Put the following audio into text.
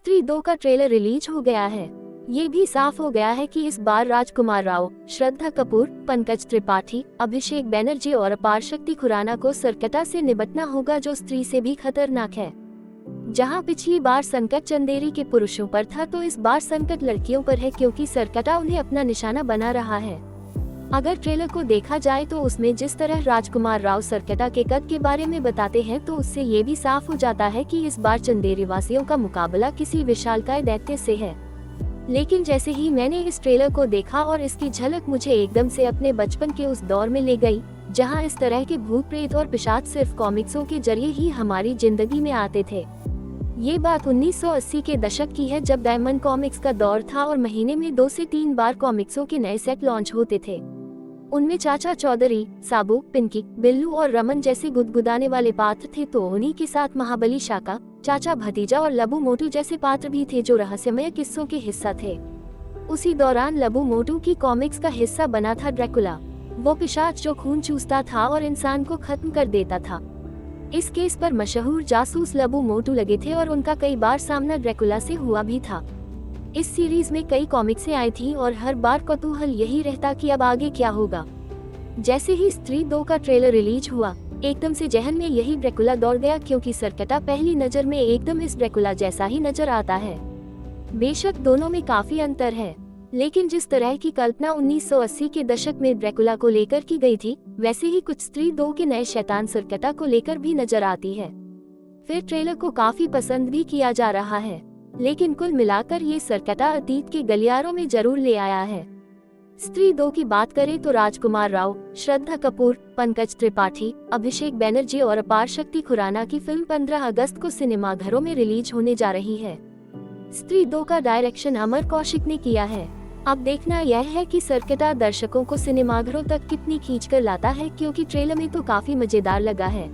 स्त्री 2 का trailer release हो गया है। ये भी साफ हो गया है कि इस बार राजकुमार राव, श्रद्धा कपूर, पंकज त्रिपाठी, अभिषेक बैनर्जी और अपार शक्ति खुराना को सरकटा से निपटना होगा, जो स्त्री से भी खतरनाक है। जहां पिछली बार संकट चंदेरी के पुरुषों पर था, तो इस बार संकट लड़कियों पर है, क्योंकि सरकटा उन्हें अपना निशाना बना रहा है। अगर ट्रेलर को देखा जाए तो उसमें जिस तरह राजकुमार राव सरकटा के कद के बारे में बताते हैं, तो उससे ये भी साफ हो जाता है कि इस बार चंदेरी वासियों का मुकाबला किसी विशालकाय दैत्य से है। लेकिन जैसे ही मैंने इस ट्रेलर को देखा और इसकी झलक मुझे एकदम से अपने बचपन के उस दौर में ले गई, जहां इस तरह के भूत प्रेत और पिशाच सिर्फ कॉमिक्सों के जरिए ही हमारी जिंदगी में आते थे। ये बात 1980 के दशक की है, जब डायमंड कॉमिक्स का दौर था और महीने में 2 से 3 बार कॉमिक्सों के नए सेट लॉन्च होते थे। उनमें चाचा चौधरी, साबू, पिंकी, बिल्लू और रमन जैसे गुदगुदाने वाले पात्र थे, तो उन्हीं के साथ महाबली शाका, चाचा भतीजा और लबू मोटू जैसे पात्र भी थे, जो रहस्यमय किस्सों के हिस्सा थे। उसी दौरान लबू मोटू की कॉमिक्स का हिस्सा बना था ड्रैकुला, वो पिशाच जो खून चूसता था और इंसान को खत्म कर देता था। इस केस पर मशहूर जासूस लबू मोटू लगे थे और उनका कई बार सामना ड्रैकुला से हुआ भी था। इस सीरीज में कई कॉमिक्सें आई थी और हर बार कौतूहल यही रहता कि अब आगे क्या होगा। जैसे ही स्त्री 2 का ट्रेलर रिलीज हुआ, एकदम से जहन में यही ड्रैकुला दौड़ गया, क्योंकि सरकटा पहली नजर में एकदम इस ड्रैकुला जैसा ही नजर आता है। बेशक दोनों में काफी अंतर है, लेकिन जिस तरह की कल्पना 1980 के दशक में ड्रैकुला को लेकर की गई थी, वैसे ही कुछ स्त्री 2 के नए शैतान सरकटा को लेकर भी नजर आती है। फिर ट्रेलर को काफी पसंद भी किया जा रहा है, लेकिन कुल मिलाकर ये सरकटा अतीत के गलियारों में जरूर ले आया है। स्त्री 2 की बात करें तो राजकुमार राव, श्रद्धा कपूर, पंकज त्रिपाठी, अभिषेक बैनर्जी और अपार शक्ति खुराना की फिल्म 15 अगस्त को सिनेमाघरों में रिलीज होने जा रही है। स्त्री 2 का डायरेक्शन अमर कौशिक ने किया है। अब देखना यह है कि सरकटा दर्शकों को सिनेमाघरों तक कितनी खींच कर लाता है, क्योंकि ट्रेलर में तो काफी मजेदार लगा है।